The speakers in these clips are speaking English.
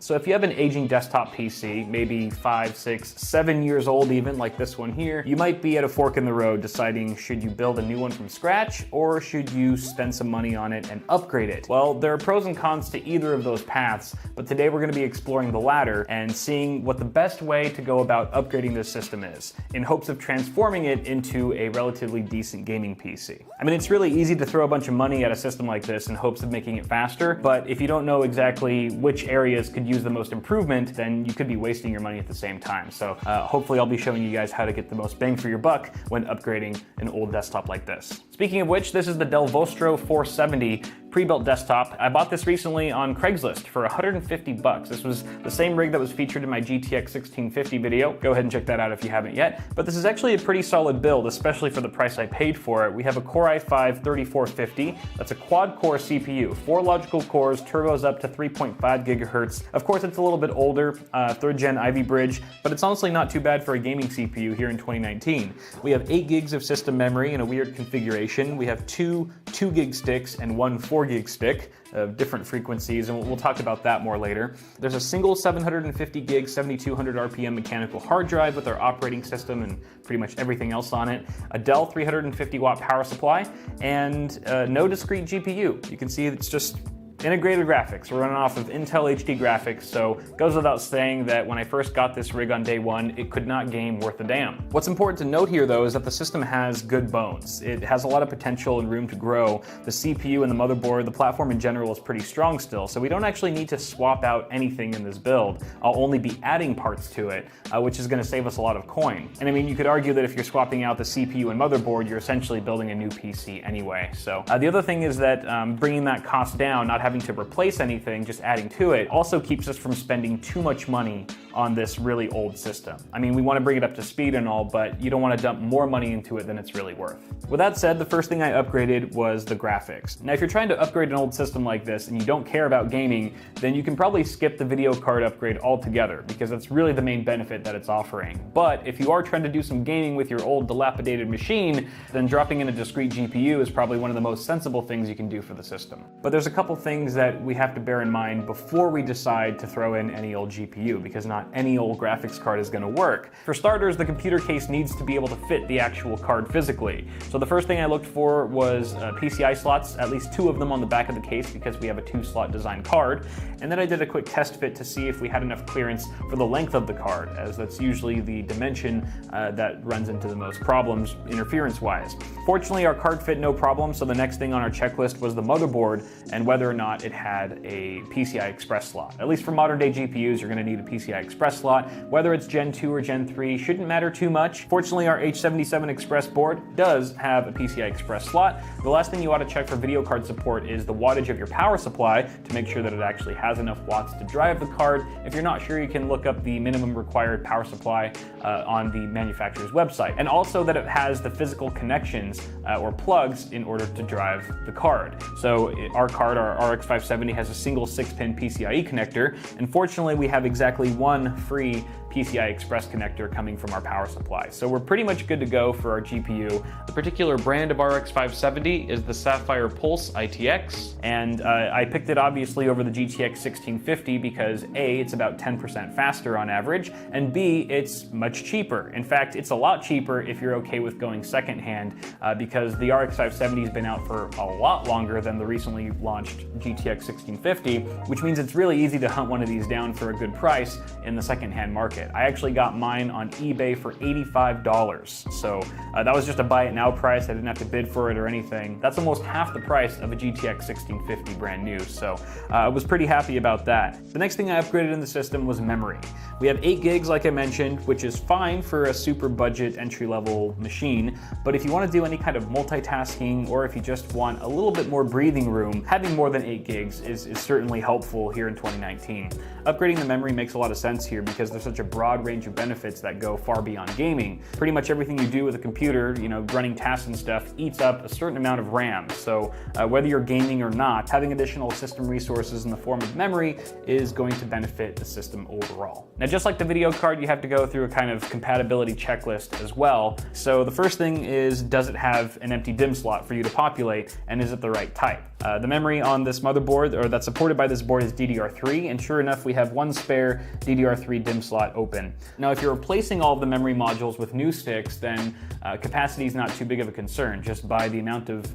So if you have an aging desktop PC, maybe 5, 6, 7 years old even, like this one here, you might be at a fork in the road deciding should you build a new one from scratch or should you spend some money on it and upgrade it? Well, there are pros and cons to either of those paths, but today we're going to be exploring the latter and seeing what the best way to go about upgrading this system is, in hopes of transforming it into a relatively decent gaming PC. I mean, it's really easy to throw a bunch of money at a system like this in hopes of making it faster, but if you don't know exactly which areas could use the most improvement, then you could be wasting your money at the same time. So hopefully I'll be showing you guys how to get the most bang for your buck when upgrading an old desktop like this. Speaking of which, this is the Dell Vostro 470 pre-built desktop. I bought this recently on Craigslist for 150 bucks. This was the same rig that was featured in my GTX 1650 video. Go ahead and check that out if you haven't yet. But this is actually a pretty solid build, especially for the price I paid for it. We have a Core i5-3450. That's a quad-core CPU, 4 logical cores, turbos up to 3.5 gigahertz. Of course, it's a little bit older, 3rd gen Ivy Bridge, but it's honestly not too bad for a gaming CPU here in 2019. We have 8 gigs of system memory in a weird configuration. We have two 2 gig sticks and one 4 gig stick of different frequencies, and we'll talk about that more later. There's a single 750 gig, 7200 RPM mechanical hard drive with our operating system and pretty much everything else on it, a Dell 350 watt power supply, and no discrete GPU. You can see it's just integrated graphics. We're running off of Intel HD graphics, so it goes without saying that when I first got this rig on day one, it could not game worth a damn. What's important to note here though is that the system has good bones. It has a lot of potential and room to grow. The CPU and the motherboard, the platform in general is pretty strong still, so we don't actually need to swap out anything in this build. I'll only be adding parts to it, which is going to save us a lot of coin. And I mean, you could argue that if you're swapping out the CPU and motherboard, you're essentially building a new PC anyway. So the other thing is that bringing that cost down, not having to replace anything, just adding to it, also keeps us from spending too much money on this really old system. I mean, we want to bring it up to speed and all, but you don't want to dump more money into it than it's really worth. With that said, the first thing I upgraded was the graphics. Now, if you're trying to upgrade an old system like this and you don't care about gaming, then you can probably skip the video card upgrade altogether, because that's really the main benefit that it's offering. But if you are trying to do some gaming with your old dilapidated machine, then dropping in a discrete GPU is probably one of the most sensible things you can do for the system. But there's a couple things that we have to bear in mind before we decide to throw in any old GPU, because not any old graphics card is going to work. For starters, the computer case needs to be able to fit the actual card physically. So the first thing I looked for was PCI slots, at least 2 of them on the back of the case, because we have a 2-slot design card. And then I did a quick test fit to see if we had enough clearance for the length of the card, as that's usually the dimension that runs into the most problems interference-wise. Fortunately, our card fit no problem, so the next thing on our checklist was the motherboard and whether or not it had a PCI Express slot. At least for modern day GPUs, you're going to need a PCI Express slot. Whether it's Gen 2 or Gen 3 shouldn't matter too much. Fortunately, our H77 Express board does have a PCI Express slot. The last thing you ought to check for video card support is the wattage of your power supply to make sure that it actually has enough watts to drive the card. If you're not sure, you can look up the minimum required power supply on the manufacturer's website. And also that it has the physical connections or plugs in order to drive the card. So our card, our RX 570, has a single 6-pin PCIe connector, and fortunately we have exactly one free PCI Express connector coming from our power supply. So we're pretty much good to go for our GPU. The particular brand of RX 570 is the Sapphire Pulse ITX, and I picked it obviously over the GTX 1650 because A, it's about 10% faster on average, and B, it's much cheaper. In fact, it's a lot cheaper if you're okay with going secondhand, because the RX 570 has been out for a lot longer than the recently launched GTX 1650, which means it's really easy to hunt one of these down for a good price in the secondhand market. I actually got mine on eBay for $85. So that was just a buy it now price. I didn't have to bid for it or anything. That's almost half the price of a GTX 1650 brand new. So I was pretty happy about that. The next thing I upgraded in the system was memory. We have 8 gigs, like I mentioned, which is fine for a super budget entry-level machine. But if you want to do any kind of multitasking, or if you just want a little bit more breathing room, having more than 8 gigs is certainly helpful here in 2019. Upgrading the memory makes a lot of sense here because there's such a broad range of benefits that go far beyond gaming. Pretty much everything you do with a computer, you know, running tasks and stuff, eats up a certain amount of RAM. So whether you're gaming or not, having additional system resources in the form of memory is going to benefit the system overall. Now, just like the video card, you have to go through a kind of compatibility checklist as well. So the first thing is, does it have an empty DIMM slot for you to populate, and is it the right type? The memory on this motherboard, or that's supported by this board, is DDR3, and sure enough, we have one spare DDR3 DIMM slot open. Now, if you're replacing all of the memory modules with new sticks, then capacity is not too big of a concern. Just buy the amount of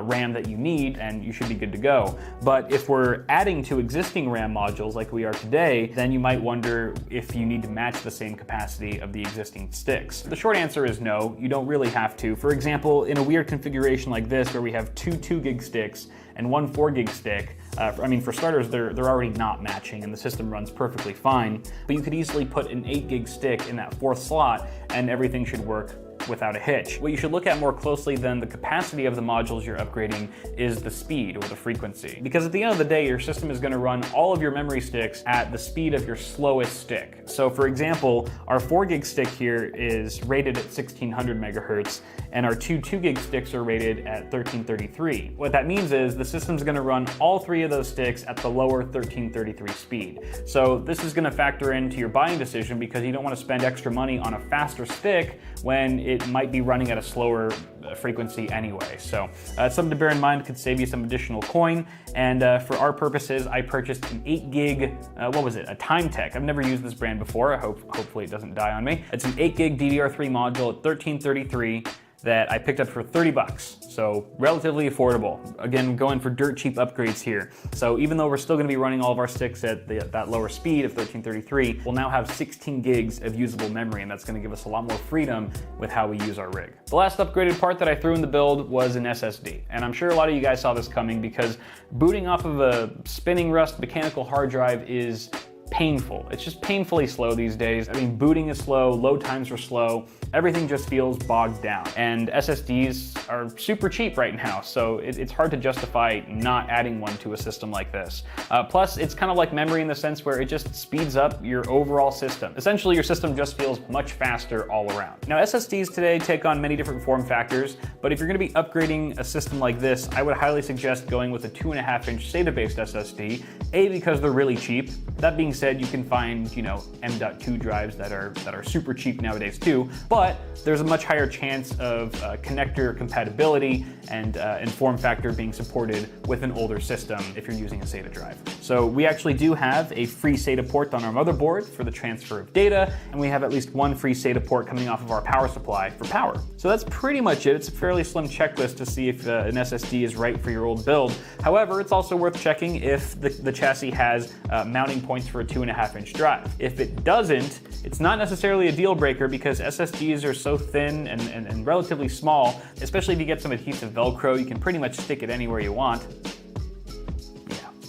RAM that you need, and you should be good to go. But if we're adding to existing RAM modules like we are today, then you might wonder if you need to match the same capacity of the existing sticks. The short answer is no, you don't really have to. For example, in a weird configuration like this, where we have two 2-gig sticks and one 4-gig stick, I mean, for starters, they're already not matching and the system runs perfectly fine, but you could easily put an 8-gig stick in that 4th slot and everything should work without a hitch. What you should look at more closely than the capacity of the modules you're upgrading is the speed or the frequency. Because at the end of the day, your system is going to run all of your memory sticks at the speed of your slowest stick. So for example, our 4-gig stick here is rated at 1600 megahertz, and our two 2-gig sticks are rated at 1333. What that means is the system's going to run all 3 of those sticks at the lower 1333 speed. So this is going to factor into your buying decision, because you don't want to spend extra money on a faster stick when it might be running at a slower frequency anyway. So it's something to bear in mind. Could save you some additional coin. And for our purposes, I purchased an 8-gig, what was it? A Timetech. I've never used this brand before. Hopefully it doesn't die on me. It's an 8-gig DDR3 module at 1333 that I picked up for 30 bucks. So relatively affordable. Again, going for dirt cheap upgrades here. So even though we're still gonna be running all of our sticks at that lower speed of 1333, we'll now have 16 gigs of usable memory, and that's gonna give us a lot more freedom with how we use our rig. The last upgraded part that I threw in the build was an SSD. And I'm sure a lot of you guys saw this coming, because booting off of a spinning rust mechanical hard drive is painful. It's just painfully slow these days. I mean, booting is slow, load times are slow, everything just feels bogged down. And SSDs are super cheap right now, so it's hard to justify not adding one to a system like this. Plus, it's kind of like memory in the sense where it just speeds up your overall system. Essentially, your system just feels much faster all around. Now, SSDs today take on many different form factors, but if you're gonna be upgrading a system like this, I would highly suggest going with a 2.5-inch SATA-based SSD, because they're really cheap. That being said, you can find, you know, M.2 drives that are super cheap nowadays too, but there's a much higher chance of connector compatibility and form factor being supported with an older system if you're using a SATA drive. So we actually do have a free SATA port on our motherboard for the transfer of data, and we have at least one free SATA port coming off of our power supply for power. So that's pretty much it. It's a fairly slim checklist to see if an SSD is right for your old build. However, it's also worth checking if the chassis has mounting points for a 2.5-inch drive. If it doesn't, it's not necessarily a deal breaker, because SSDs are so thin and relatively small, especially if you get some adhesive Velcro, you can pretty much stick it anywhere you want.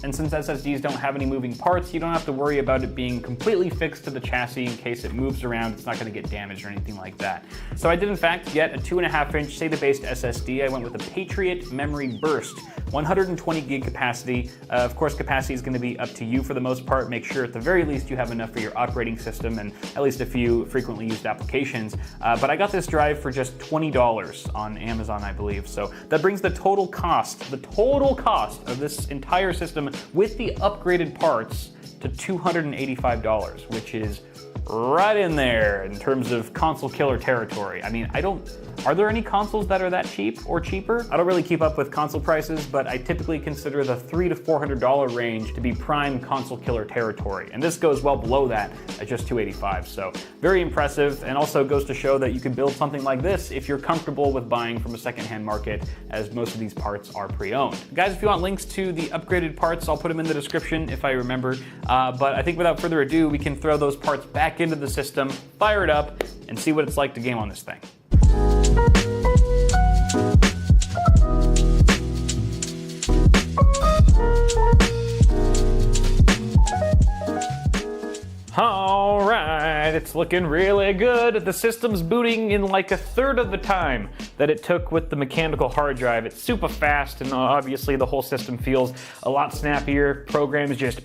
And since SSDs don't have any moving parts, you don't have to worry about it being completely fixed to the chassis in case it moves around. It's not going to get damaged or anything like that. So I did in fact get a 2.5-inch SATA-based SSD. I went with a Patriot Memory Burst, 120 gig capacity. Of course, capacity is going to be up to you for the most part. Make sure at the very least you have enough for your operating system and at least a few frequently used applications. But I got this drive for just $20 on Amazon, I believe. So that brings the total cost of this entire system with the upgraded parts to $285, which is right in there in terms of console killer territory. I mean, are there any consoles that are that cheap or cheaper? I don't really keep up with console prices, but I typically consider the $300 to $400 range to be prime console killer territory. And this goes well below that at just $285. So very impressive, and also goes to show that you can build something like this if you're comfortable with buying from a secondhand market, as most of these parts are pre-owned. Guys, if you want links to the upgraded parts, I'll put them in the description if I remember. But I think without further ado, we can throw those parts back into the system, fire it up, and see what it's like to game on this thing. All right, it's looking really good. The system's booting in like a third of the time that it took with the mechanical hard drive. It's super fast, and obviously the whole system feels a lot snappier. Programs just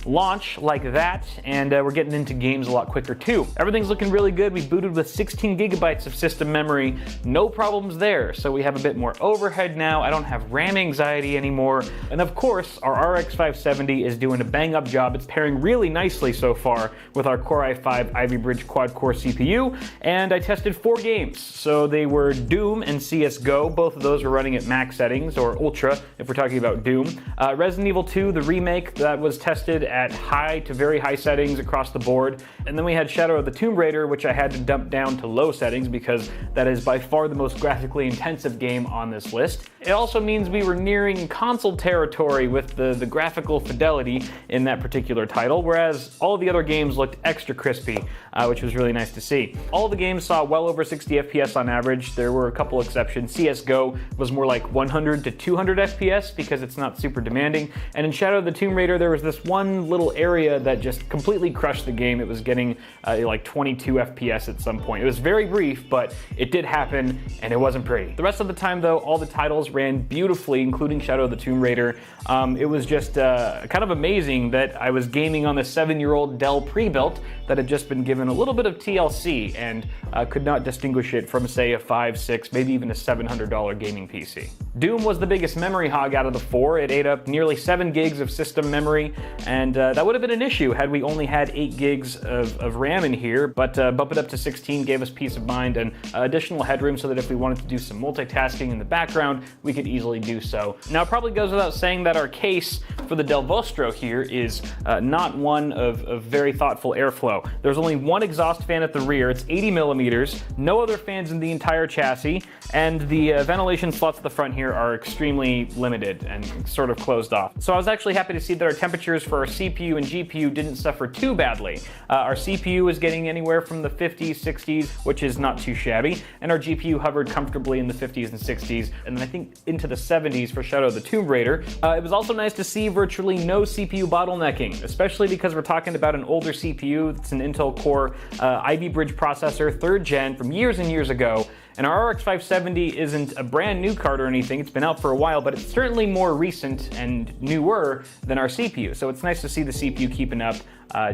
launch like that, and we're getting into games a lot quicker too. Everything's looking really good. We booted with 16 gigabytes of system memory, no problems there. So we have a bit more overhead now. I don't have RAM anxiety anymore. And of course, our RX 570 is doing a bang up job. It's pairing really nicely so far with our Core i5 Ivy Bridge quad core CPU. And I tested 4 games. So they were Doom and CSGO. Both of those were running at max settings, or ultra if we're talking about Doom. Resident Evil 2, the remake, that was tested at high to very high settings across the board. And then we had Shadow of the Tomb Raider, which I had to dump down to low settings because that is by far the most graphically intensive game on this list. It also means we were nearing console territory with the graphical fidelity in that particular title, whereas all the other games looked extra crispy, which was really nice to see. All the games saw well over 60 FPS on average. There were a couple exceptions. CSGO was more like 100 to 200 FPS because it's not super demanding. And in Shadow of the Tomb Raider, there was this one little area that just completely crushed the game. It was getting like 22 FPS at some point. It was very brief, but it did happen, and it wasn't pretty. The rest of the time, though, all the titles ran beautifully, including Shadow of the Tomb Raider. It was just kind of amazing that I was gaming on the 7-year-old Dell pre-built that had just been given a little bit of TLC and could not distinguish it from, say, a $500, $600, maybe even a $700 gaming PC. Doom was the biggest memory hog out of the 4. It ate up nearly 7 gigs of system memory, and that would have been an issue had we only had 8 gigs of RAM in here, but bump it up to 16 gave us peace of mind and additional headroom so that if we wanted to do some multitasking in the background, we could easily do so. Now, it probably goes without saying that our case for the Dell Vostro here is not one of very thoughtful airflow. There's only one exhaust fan at the rear. It's 80 millimeters, no other fans in the entire chassis, and the ventilation slots at the front here are extremely limited and sort of closed off. So I was actually happy to see that our temperatures for our CPU and GPU didn't suffer too badly. Our CPU was getting anywhere from the 50s, 60s, which is not too shabby, and our GPU hovered comfortably in the 50s and 60s, and then I think into the 70s for Shadow of the Tomb Raider. It was also nice to see virtually no CPU bottlenecking, especially because we're talking about an older CPU. It's an Intel Core Ivy Bridge processor, 3rd gen from years and years ago. And our RX 570 isn't a brand new card or anything. It's been out for a while, but it's certainly more recent and newer than our CPU. So it's nice to see the CPU keeping up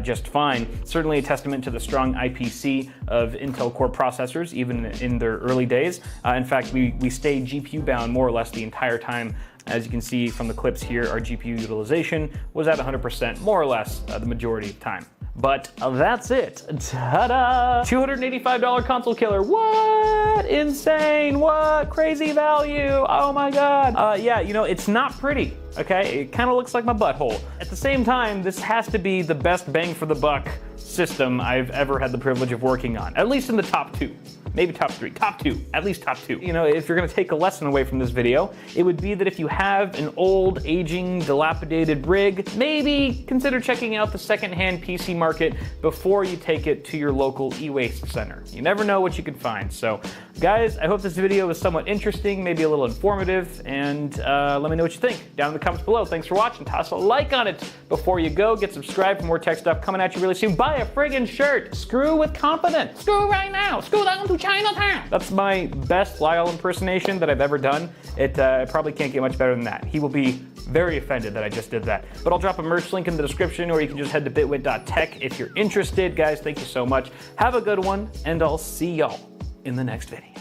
just fine. Certainly a testament to the strong IPC of Intel Core processors, even in their early days. In fact, we stayed GPU bound more or less the entire time. As you can see from the clips here, our GPU utilization was at 100%, more or less, the majority of the time. But that's it. Ta-da! $285 console killer. What? Insane. What? Crazy value. Oh my God. Yeah, you know, it's not pretty. Okay, it kind of looks like my butthole. At the same time, this has to be the best bang for the buck system I've ever had the privilege of working on, at least in the top 2. Maybe top 3, top 2, at least top 2. You know, if you're gonna take a lesson away from this video, it would be that if you have an old, aging, dilapidated rig, maybe consider checking out the secondhand PC market before you take it to your local e-waste center. You never know what you can find. So, guys, I hope this video was somewhat interesting, maybe a little informative, and let me know what you think down in the comments below. Thanks for watching. Toss a like on it before you go. Get subscribed for more tech stuff coming at you really soon. Buy a friggin' shirt. Screw with confidence. Screw right now. Screw down to Chinatown. That's my best Lyle impersonation that I've ever done. It probably can't get much better than that. He will be very offended that I just did that. But I'll drop a merch link in the description, or you can just head to bitwit.tech if you're interested. Guys, thank you so much. Have a good one, and I'll see y'all in the next video.